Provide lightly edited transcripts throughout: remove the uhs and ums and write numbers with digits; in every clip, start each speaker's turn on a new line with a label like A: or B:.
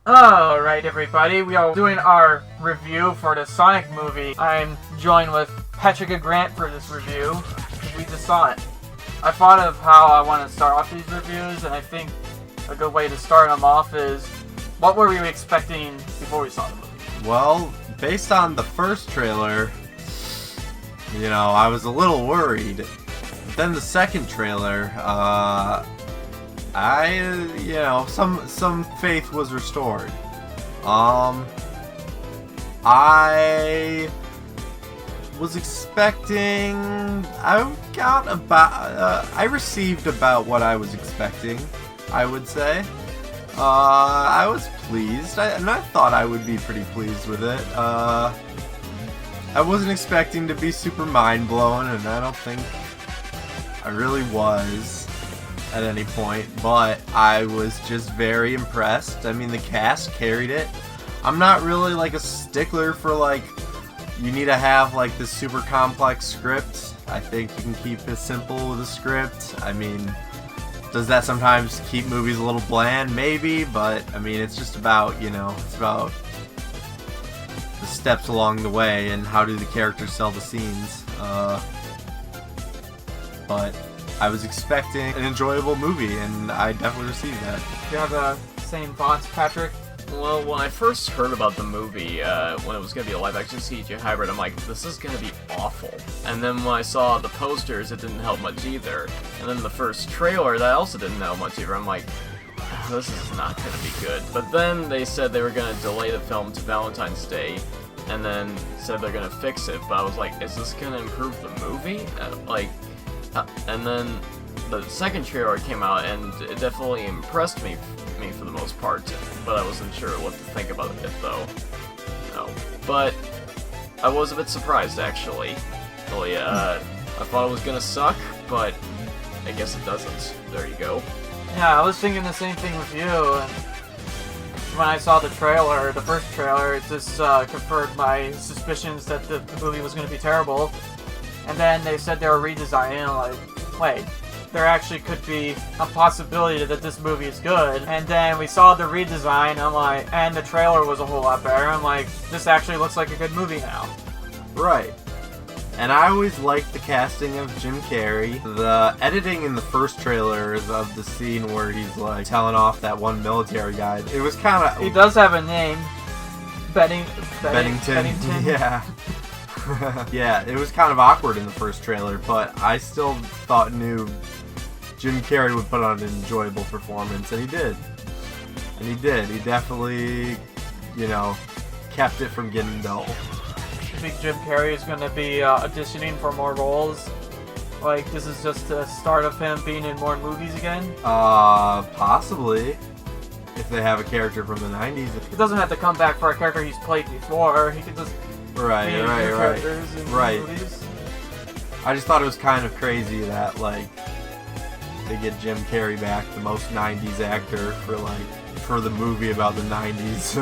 A: Alright everybody, we are doing our review for the Sonic movie. I'm joined with Patrick and Grant for this review, because we just saw it. I thought of how I want to start off these reviews, and I think a good way to start them off is, what were we expecting before we saw the movie?
B: Well, based on the first trailer, I was a little worried. But then the second trailer, some faith was restored. I was expecting, I received about what I was expecting, I would say. I was pleased, and I thought I would be pretty pleased with it. I wasn't expecting to be super mind-blown, and I don't think I really was at any point, but I was just very impressed. I mean, the cast carried it. I'm not really like a stickler for you need to have this super complex script. I think you can keep it simple with a script. I mean, does that sometimes keep movies a little bland? Maybe, but I mean, it's just about, it's about the steps along the way and how do the characters sell the scenes. But I was expecting an enjoyable movie, and I definitely received that.
A: Do you have the same thoughts, Patrick?
C: Well, when I first heard about the movie, when it was going to be a live-action CG hybrid, I'm like, this is going to be awful. And then when I saw the posters, it didn't help much either. And then the first trailer, that also didn't help much either. I'm like, this is not going to be good. But then they said they were going to delay the film to Valentine's Day, and then said they're going to fix it. But I was like, is this going to improve the movie? And then the second trailer came out, and it definitely impressed me for the most part, but I wasn't sure what to think about it though. No. But I was a bit surprised actually. Well, yeah, I thought it was gonna suck, but I guess it doesn't. There you go.
A: Yeah, I was thinking the same thing with you, and when I saw the trailer, the first trailer, it just confirmed my suspicions that the movie was going to be terrible. And then they said they were redesigning, I'm like, wait, there actually could be a possibility that this movie is good. And then we saw the redesign, I'm like, and the trailer was a whole lot better. I'm like, this actually looks like a good movie now.
B: Right. And I always liked the casting of Jim Carrey. The editing in the first trailers of the scene where he's telling off that one military guy, it was kind of...
A: He does have a name.
B: Bennington. Yeah. Yeah, it was kind of awkward in the first trailer, but I still Jim Carrey would put on an enjoyable performance, and he did. He definitely, kept it from getting dull.
A: You think Jim Carrey is going to be auditioning for more roles? This is just the start of him being in more movies again?
B: Possibly. If they have a character from the 90s.
A: He doesn't have to come back for a character he's played before. He could just...
B: Right.
A: Movies.
B: I just thought it was kind of crazy that they get Jim Carrey back, the most 90s actor, for the movie about the 90s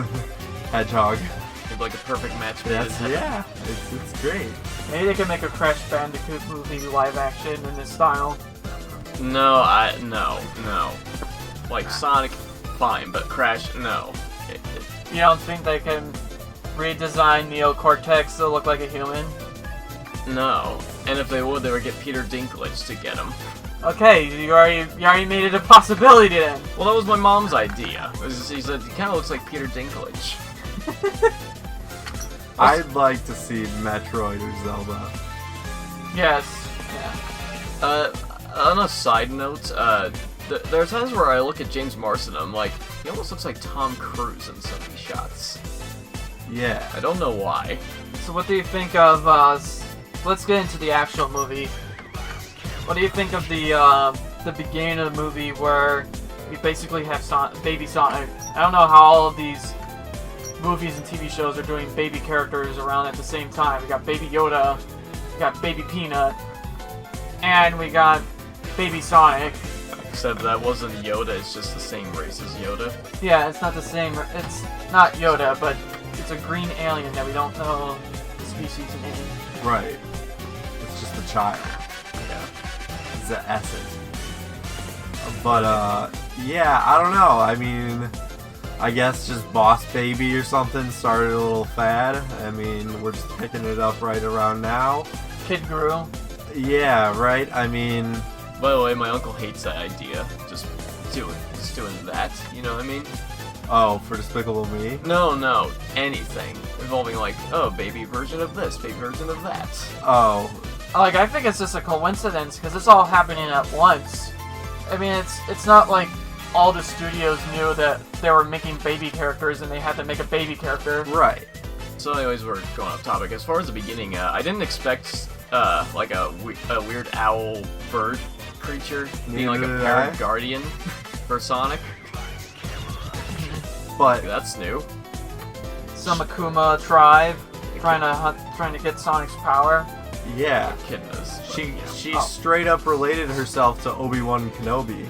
B: Hedgehog.
C: It's like a perfect match.
B: Yeah, it's great.
A: Maybe they can make a Crash Bandicoot movie live action in this style.
C: No. Sonic, fine, but Crash, no.
A: You don't think they can redesign Neo Cortex to look like a human?
C: No. And if they would get Peter Dinklage to get him.
A: Okay, you already made it a possibility then.
C: Well, that was my mom's idea. She said he kind of looks like Peter Dinklage.
B: I'd like to see Metroid or Zelda.
A: Yes.
C: Yeah. On a side note, there are times where I look at James Marsden and I'm like, he almost looks like Tom Cruise in some of these shots.
B: Yeah.
C: I don't know why.
A: So what do you think of, let's get into the actual movie. What do you think of the beginning of the movie where we basically have Baby Sonic? I don't know how all of these movies and TV shows are doing baby characters around at the same time. We got Baby Yoda, we got Baby Peanut, and we got Baby Sonic.
C: Except that wasn't Yoda, it's just the same race as Yoda.
A: Yeah, it's not the same, it's not Yoda, but it's a green alien that we don't know the species name.
B: Right. It's just a child.
C: Yeah.
B: It's the essence. But, yeah, I don't know. I mean, I guess just Boss Baby or something started a little fad. I mean, we're just picking it up right around now.
A: Kid Gru.
B: Yeah, right? I mean...
C: By the way, my uncle hates that idea. Just doing that, you know what I mean?
B: Oh, for Despicable Me?
C: No, anything. Involving like, oh, baby version of this, baby version of that.
B: Oh.
A: Like, I think it's just a coincidence, because it's all happening at once. I mean, it's not like all the studios knew that they were making baby characters and they had to make a baby character.
B: Right.
C: So anyways, we're going off topic. As far as the beginning, I didn't expect, like a weird owl bird creature being like a parent guardian for Sonic.
B: But
C: that's new.
A: Some Akuma tribe trying to get Sonic's power.
B: yeah,
C: Echidnas.
B: she straight up related herself to Obi-Wan Kenobi.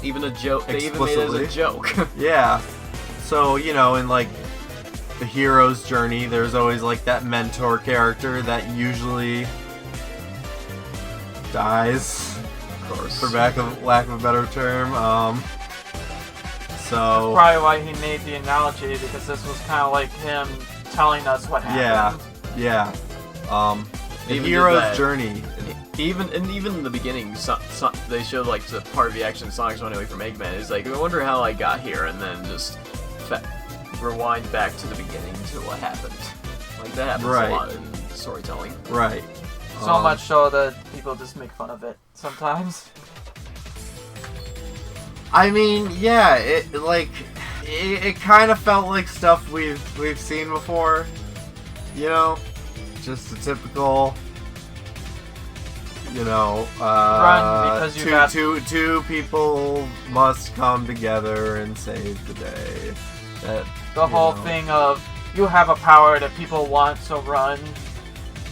C: Even a joke. They even made it as a joke.
B: Yeah. So, you know, in like the hero's journey, there's always like that mentor character that usually dies,
C: Of course.
B: for lack of a better term. So
A: Probably why he made the analogy, because this was kind of like him telling us what happened.
B: yeah. The
C: Even
B: hero's
C: that-
B: journey.
C: Even in the beginning, they showed like the part of the action Sonic's running away from Eggman. It's like, I wonder how I got here, and then just rewind back to the beginning to what happened. Like that happens
B: Right.
C: a lot in storytelling.
B: Right.
A: So much so that people just make fun of it sometimes.
B: I mean, yeah, it kind of felt like stuff we've seen before, you know, just a typical, you know,
A: Run because you got-
B: two people must come together and save the day.
A: The whole thing of you have a power that people want, so run,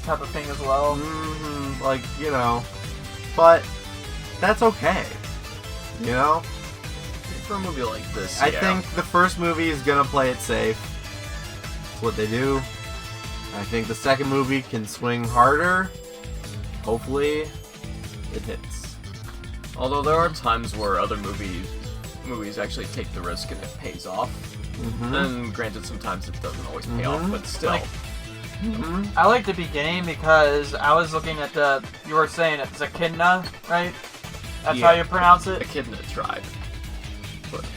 A: type of thing as well.
B: Like, you know, but that's okay, you know.
C: For a movie like this,
B: I think the first movie is gonna play it safe. That's what they do. I think the second movie can swing harder. Hopefully, it hits.
C: Although there are times where other movies actually take the risk and it pays off. And granted, sometimes it doesn't always pay off, but still.
A: Like- I like the beginning because I was looking at you were saying it's Echidna, right? That's how you pronounce it?
C: Echidna tribe.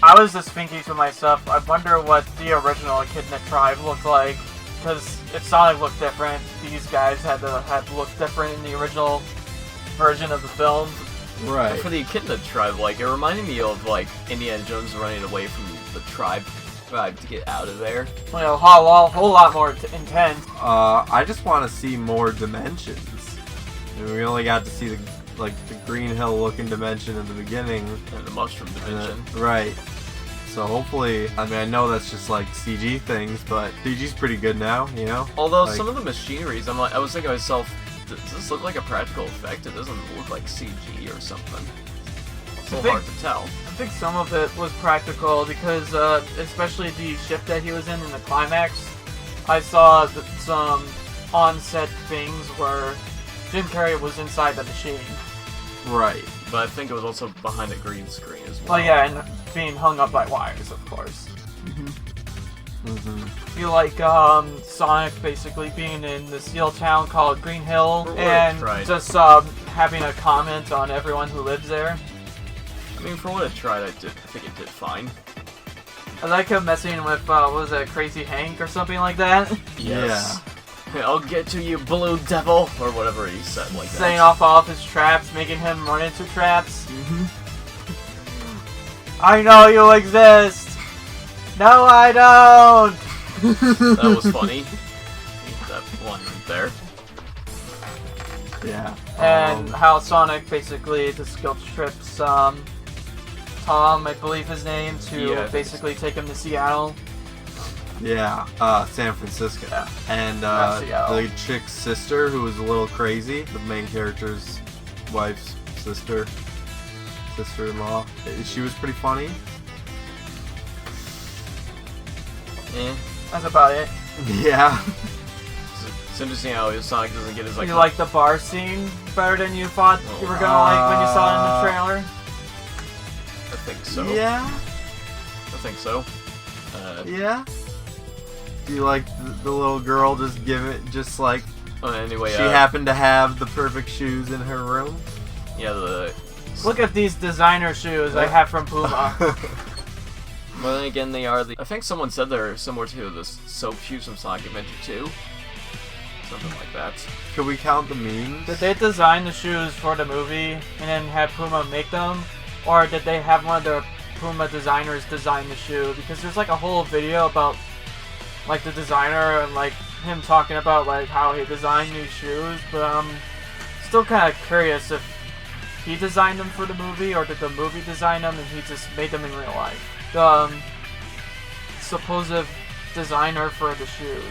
A: I was just thinking to myself, I wonder what the original Echidna tribe looked like. Because if Sonic looked different, these guys had to look different in the original version of the film.
B: Right.
C: For the Echidna tribe, like, it reminded me of, like, Indiana Jones running away from the tribe to get out of there.
A: You know, a whole lot more intense.
B: I just want to see more dimensions. I mean, we only got to see the Green Hill looking dimension in the beginning.
C: And the mushroom dimension.
B: Right. So hopefully, I mean, I know that's just like CG things, but CG's pretty good now, you know?
C: Although
B: Like-
C: some of the machineries, I was thinking to myself, does this look like a practical effect? It doesn't look like CG or something. It's a little hard to tell.
A: I think some of it was practical because, especially the ship that he was in the climax, I saw some on-set things where Jim Carrey was inside the machine.
B: Right.
C: But I think it was also behind a green screen as well.
A: Well, yeah, and being hung up by wires, of course. Feel like Sonic basically being in this hill town called Green Hill and just having a comment on everyone who lives there.
C: I mean, for what it tried, I think it did fine.
A: I like him messing with, what was that, Crazy Hank or something like that?
C: Yes. Yeah. I'll get to you, Blue Devil, or whatever he said like that.
A: Setting off all of his traps, making him run into traps. I know you exist! No, I don't!
C: That was funny. That one right there.
B: Yeah.
A: And how Sonic basically just guilt trips Tom, I believe his name, to basically take him to Seattle.
B: Yeah, San Francisco.
A: Yeah.
B: And
A: Seattle.
B: the chick's sister, who was a little crazy, the main character's wife's sister-in-law, she was pretty funny.
A: That's about it.
B: Yeah.
C: It's interesting how Sonic doesn't get his like.
A: You like the bar scene better than you thought you were gonna like when you saw it in the trailer?
C: I think so.
B: Yeah.
C: I think so.
B: Yeah. Do you like the little girl just like
C: Anyway,
B: she happened to have the perfect shoes in her room?
C: Yeah,
A: Look at these designer shoes I have from Puma.
C: But then again, they are I think someone said they're similar to the soap shoes from Sonic Adventure 2. Something like that.
B: Could we count the memes?
A: Did they design the shoes for the movie and then have Puma make them? Or did they have one of the Puma designers design the shoe? Because there's like a whole video about like the designer and like him talking about like how he designed these shoes, but I'm still kind of curious if he designed them for the movie or did the movie design them and he just made them in real life. The supposed designer for the shoes.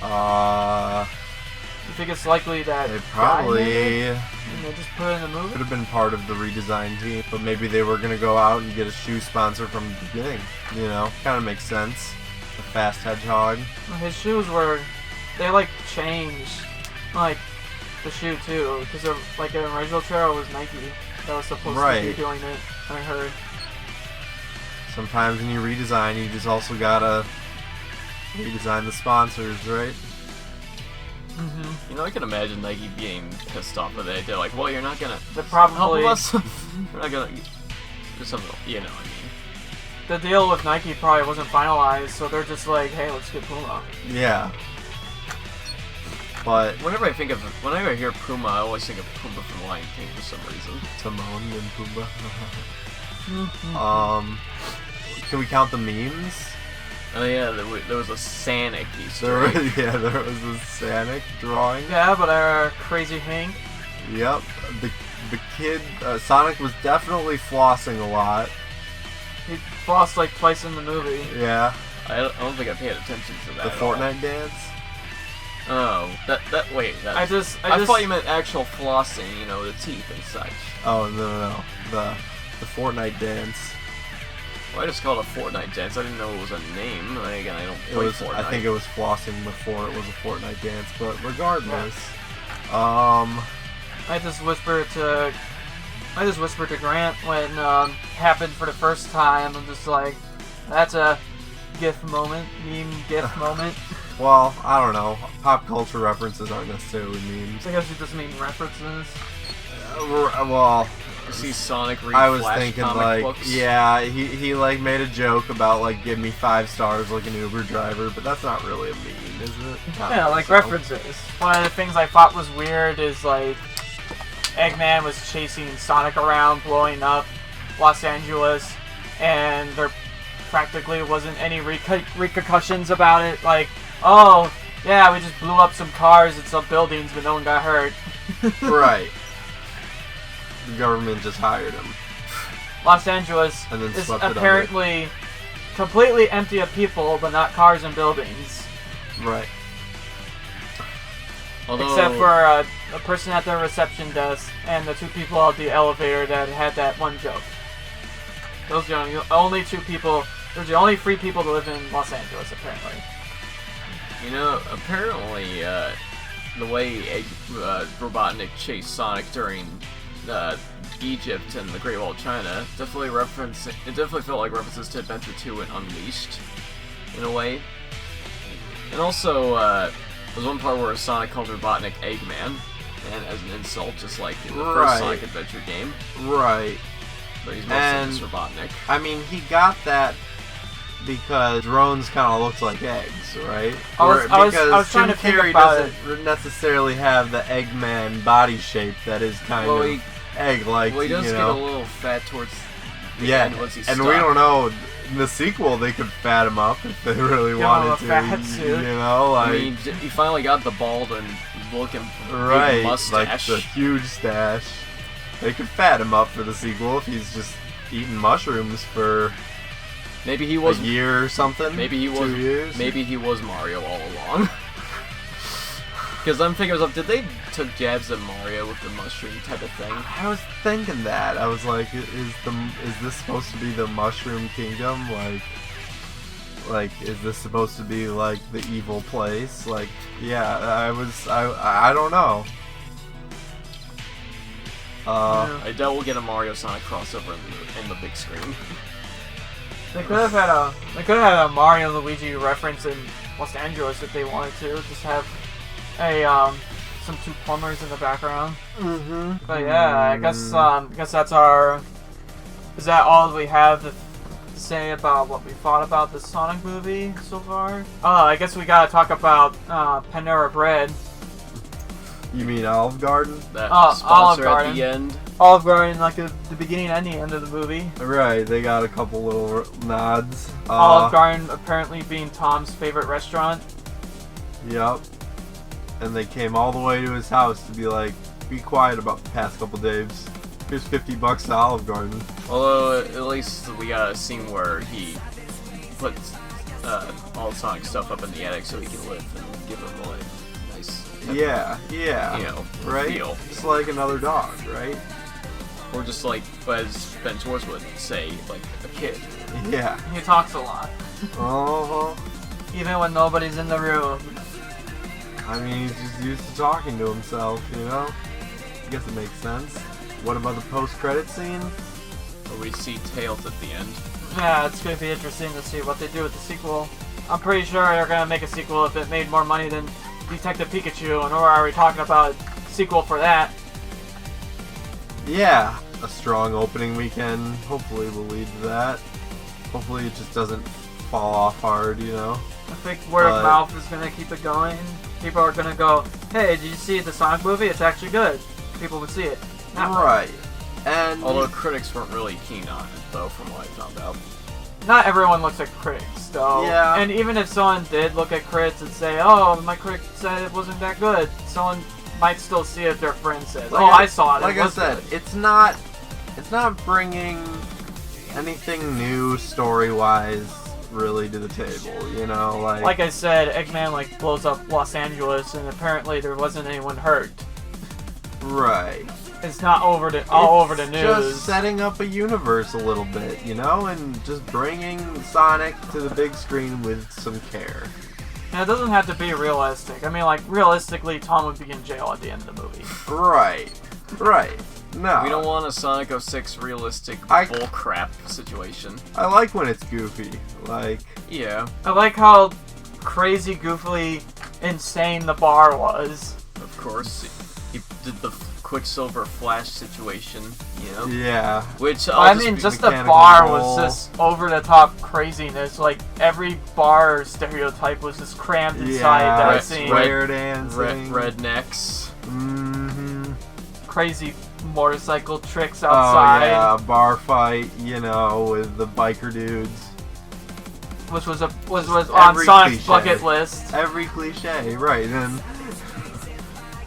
A: You think it's likely that
B: They probably
A: guy made it and they just put it in the movie?
B: could have been part of the redesign team, but maybe they were gonna go out and get a shoe sponsor from the beginning. You know, kind of makes sense. The Fast Hedgehog.
A: His shoes they like changed, like the shoe too, because like an original trailer was Nike that was supposed to be doing it. I heard.
B: Sometimes when you redesign, you just also gotta redesign the sponsors, right?
C: You know, I can imagine Nike being pissed off with it. They're like, well, you're not gonna
A: They're probably
C: help us. You're not gonna do something, you know what I mean.
A: the deal with Nike probably wasn't finalized, so they're just like, hey, let's get Puma.
B: Yeah. But
C: Whenever I hear Puma, I always think of Puma from Lion King for some reason.
B: Timon and Pumbaa. Can we count the memes?
C: Oh yeah, there was a Sonic Easter egg.
B: There was a Sonic drawing.
A: Yeah, but Crazy Hank.
B: Yep. The kid, Sonic was definitely flossing a lot.
A: He flossed like twice in the movie.
B: Yeah.
C: I don't think I paid attention to that.
B: The
C: at all.
B: Fortnite dance.
C: Oh, wait.
A: I just
C: I thought you meant actual flossing, you know, the teeth and such.
B: Oh no. The Fortnite dance.
C: Well, I just called it a Fortnite dance. I didn't know it was a name. Again, I don't play Fortnite.
B: I think it was flossing before it was a Fortnite dance, but regardless.
A: I just whispered to Grant when it happened for the first time. I'm just like, that's a GIF moment, meme GIF moment.
B: Well, I don't know. Pop culture references aren't necessarily memes.
A: I guess you just mean references.
B: Well,
C: You see Sonic read
B: I was
C: Flash
B: thinking
C: comic
B: like,
C: books.
B: yeah, he like made a joke about like give me 5 stars like an Uber driver, but that's not really a meme, is it?
A: Yeah, like references. One of the things I thought was weird is like Eggman was chasing Sonic around, blowing up Los Angeles, and there practically wasn't any repercussions about it. Like, oh, yeah, we just blew up some cars and some buildings, but no one got hurt.
B: Right. The government just hired him.
A: Los Angeles
B: And then
A: is
B: swept it
A: apparently completely empty of people, but not cars and buildings.
B: Right.
C: Although,
A: Except for a person at the reception desk and the 2 people at the elevator that had that one joke. Those are the only 2 people. Those are the only 3 people that live in Los Angeles, apparently.
C: you know, apparently, the way Robotnik chased Sonic during Egypt and the Great Wall of China definitely felt like references to Adventure 2 and Unleashed, in a way. And also, there's one part where Sonic called Robotnik Eggman, and as an insult, just like in the first Sonic Adventure game.
B: Right.
C: But he's mostly just Robotnik.
B: I mean, he got that because drones kind of looked like eggs, right?
A: I was trying to
B: Jim
A: think
B: Carrey
A: about it.
B: doesn't necessarily have the Eggman body shape that is kind of egg-like.
C: Well, he does
B: you
C: get
B: know?
C: a little fat towards the end once he's
B: and
C: stuck.
B: we don't know. In the sequel, they could fat him up if they really wanted to.
A: Fat suit.
B: You know, like,
C: I mean, he finally got the bald and looking
B: right,
C: big mustache.
B: like the huge stash. They could fat him up for the sequel if he's just eating mushrooms for
C: maybe he was
B: a year or something.
C: Maybe he was
B: 2 years.
C: Maybe he was Mario all along. Because I'm thinking, did they took jabs at Mario with the mushroom type of thing?
B: I was thinking that. I was like, is this supposed to be the Mushroom Kingdom? Like, is this supposed to be like the evil place? Like, yeah, I don't know.
C: I doubt we'll get a Mario Sonic crossover in the big screen.
A: They could have had a Mario and Luigi reference in Los Angeles if they wanted to. Just have some two plumbers in the background.
B: Mm-hmm.
A: But yeah, I guess that's our. Is that all we have to say about what we thought about the Sonic movie so far? I guess we gotta talk about Panera Bread.
B: You mean Olive Garden?
C: That
A: Olive
C: sponsor
A: Garden.
C: at the end.
A: Olive Garden, like the beginning and the end of the movie.
B: Right, they got a couple little nods.
A: Olive Garden apparently being Tom's favorite restaurant.
B: Yep. And they came all the way to his house to be like, be quiet about the past couple days. Here's $50 to Olive Garden.
C: Although, at least we got a scene where he puts all Sonic stuff up in the attic so he can live and give him a nice,
B: Yeah,
C: you know,
B: right?
C: feel.
B: Just like another dog, right?
C: Or just like, as Ben Schwartz would say, like a kid.
B: Yeah.
A: He talks a lot,
B: Uh-huh.
A: even when nobody's in the room.
B: I mean, he's just used to talking to himself, you know? I guess it makes sense. What about the post-credit scene?
C: Where we see Tails at the end.
A: Yeah, it's gonna be interesting to see what they do with the sequel. I'm pretty sure they're gonna make a sequel if it made more money than Detective Pikachu, and we're already talking about a sequel for that.
B: Yeah, a strong opening weekend hopefully will lead to that. Hopefully it just doesn't fall off hard, you know?
A: I think word of mouth is gonna keep it going. People are gonna go, hey, did you see the Sonic movie? It's actually good. People would see it.
B: Right. And
C: Although critics weren't really keen on it, though, from what I found out.
A: Not everyone looks at critics, though.
B: Yeah.
A: And even if someone did look at critics and say, oh, my critic said it wasn't that good, someone might still see it if their friend says,
B: Like
A: I saw it.
B: Like
A: it
B: I
A: was
B: said,
A: good.
B: it's not bringing anything new story-wise really to the table, you know?
A: Like I said, Eggman blows up Los Angeles, and apparently there wasn't anyone hurt.
B: Right.
A: It's not over the news.
B: Just setting up a universe a little bit, you know, and just bringing Sonic to the big screen with some care.
A: And it doesn't have to be realistic. I mean, realistically, Tom would be in jail at the end of the movie.
B: Right. No.
C: We don't want a Sonic 06 realistic bullcrap situation.
B: I like when it's goofy.
C: Yeah.
A: I like how crazy, goofily insane the bar was.
C: Of course, he did the Quicksilver Flash situation, you know?
B: Yeah.
C: Which,
A: Just the bar was just over-the-top craziness. Every bar stereotype was just crammed inside that scene.
B: Square dancing.
C: Rednecks.
B: Mm-hmm.
A: Crazy motorcycle tricks outside.
B: Oh, yeah, a bar fight, you know, with the biker dudes.
A: Which was on Sonic's
B: cliche.
A: bucket list.
B: Every cliche, right, and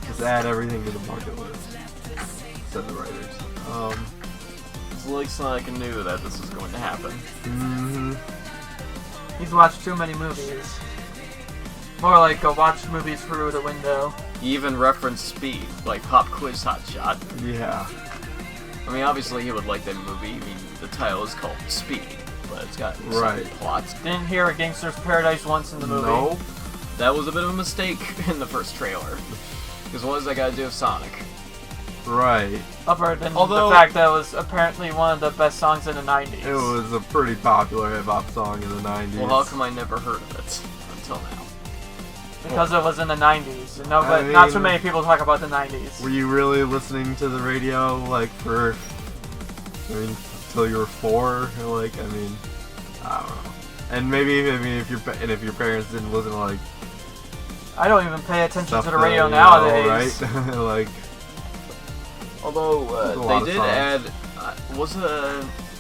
B: just add everything to the bucket list, said the writers.
C: It's like Sonic knew that this was going to happen.
B: Mm-hmm.
A: He's watched too many movies. More like watched movies through the window.
C: He even referenced Speed, like Pop Quiz Hot Shot.
B: Yeah.
C: I mean, obviously he would like that movie. I mean, the title is called Speed, but it's got
B: Right.
C: some plots.
A: Didn't hear a Gangster's Paradise once in the movie.
B: Nope.
C: That was a bit of a mistake in the first trailer. Because what does that got to do with Sonic?
B: Right.
A: Other than
C: Although-
A: the fact that it was apparently one of the best songs in the 90s.
B: It was a pretty popular hip-hop song in the 90s.
C: Well, how come I never heard of it until now?
A: Because it was in the 90s. And not
B: I
A: too
B: mean-
A: many people talk about the 90s.
B: Were you really listening to the radio, until you were 4? I don't know. And maybe, if your parents didn't listen to,
A: I don't even pay attention
B: stuff
A: to the radio
B: that,
A: nowadays.
B: Know, right?
C: Although
B: There's a lot
C: they
B: of
C: did add,
B: songs.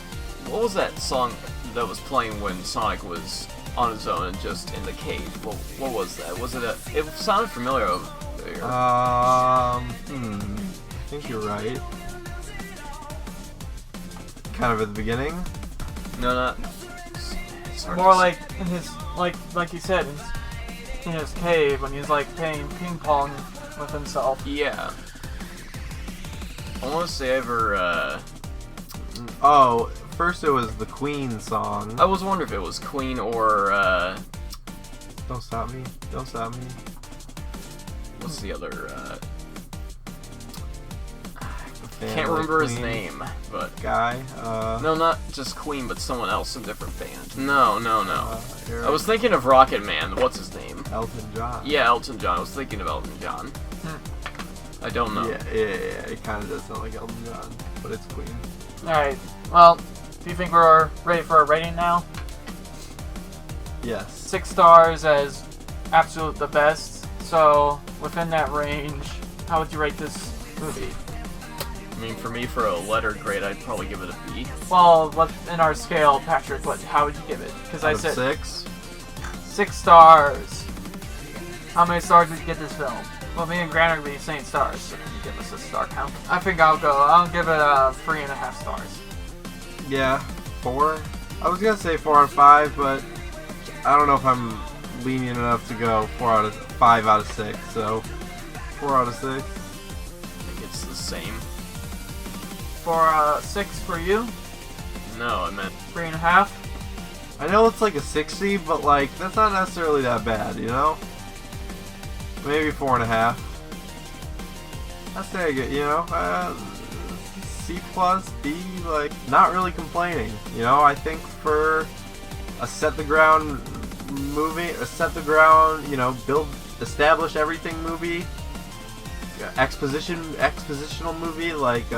C: what was that song that was playing when Sonic was on his own and just in the cave? What was that? Was it it sounded familiar.
B: I think you're right. Kind of at the beginning.
C: No, not. It's hard
A: More
C: to
A: like in his, like you said, in his cave when he's playing ping pong with himself.
C: Yeah. I want to say ever.
B: Oh, first it was the Queen song.
C: I was wondering if it was Queen or
B: Don't Stop Me. Don't Stop Me.
C: what's the other?
B: band.
C: Can't
B: like
C: remember his
B: Queen
C: name, but
B: Guy.
C: no, not just Queen, but someone else, a different band. No. I was thinking of Rocket Man. What's his name?
B: Elton John.
C: Yeah, Elton John. I was thinking of Elton John. I don't know.
B: Yeah. It kind of does sound like Elton John, but it's Queen.
A: Alright, well, do you think we're ready for a rating now?
B: Yes.
A: 6 stars as absolute the best. So, within that range, how would you rate this movie?
C: I mean, for me, for a letter grade, I'd probably give it a B.
A: Well, in our scale, Patrick, how would you give it? Because I said
B: 6.
A: 6 stars. How many stars would you give this film? Well, me and Grant are going to be saying stars, so can you give us a star count? I think I'll give it 3.5 stars.
B: Yeah, 4. I was gonna say 4 out of 5, but I don't know if I'm lenient enough to go 5 out of 6. So 4 out of 6.
C: I think it's the same.
A: For 6 for you?
C: No, I meant
A: 3.5?
B: I know it's like a 60, but like that's not necessarily that bad, you know? Maybe 4.5. That's very good, you know? C plus, B, like, not really complaining. You know, I think for a set the ground movie, you know, establish everything movie, expositional movie, like,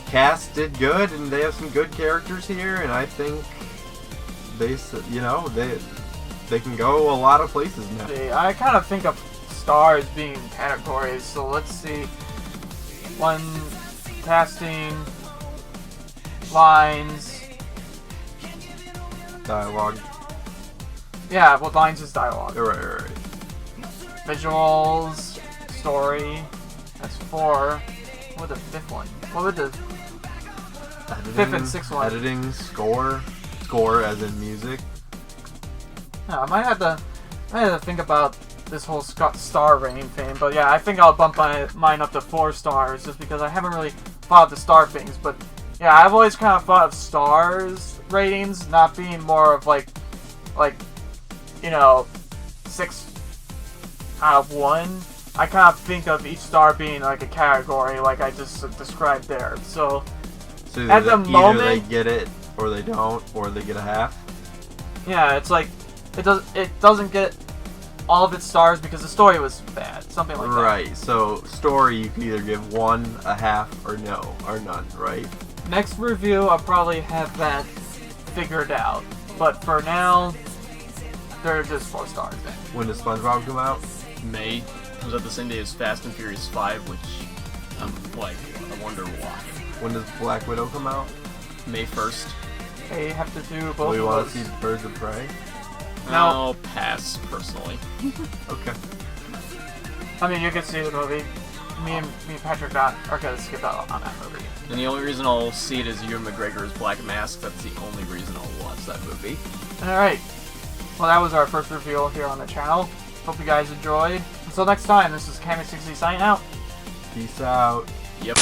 B: cast did good, and they have some good characters here, and I think they can go a lot of places now.
A: I kind of think of stars being categories, so let's see. 1, casting, lines.
B: Dialogue.
A: Yeah, well, lines is dialogue.
B: Right.
A: Visuals, story. That's 4. What would the 5th one? What would the
B: Editing,
A: 5th and 6th one?
B: Editing, score as in music.
A: Yeah, I might have to think about this whole star rating thing, but yeah, I think I'll bump mine up to 4 stars just because I haven't really thought of the star things. But yeah, I've always kind of thought of stars ratings not being more of like 6 out of 1. I kind of think of each star being like a category, like I just described there. So at the moment,
B: either they get it or they don't, or they get a half.
A: Yeah, it's like it doesn't get all of its stars because the story was bad, something like that.
B: Right. So story, you can either give 1, a half, or no, or none. Right.
A: Next review, I'll probably have that figured out. But for now, they're just 4 stars then.
B: When does SpongeBob come out?
C: May. Comes out the same day as Fast and Furious 5, which I wonder why.
B: When does Black Widow come out?
C: May 1st.
A: They have to do both
B: Do we
A: of
B: want
A: those.
B: to see Birds of Prey?
A: No.
C: I'll pass, personally.
B: Okay.
A: I mean, you can see the movie. Me and Patrick are gonna skip out on that movie.
C: And the only reason I'll see it is Ewan McGregor's Black Mask. That's the only reason I'll watch that movie.
A: Alright. Well, that was our first reveal here on the channel. Hope you guys enjoyed. Until next time, this is CamX60 signing out.
B: Peace out.
C: Yep.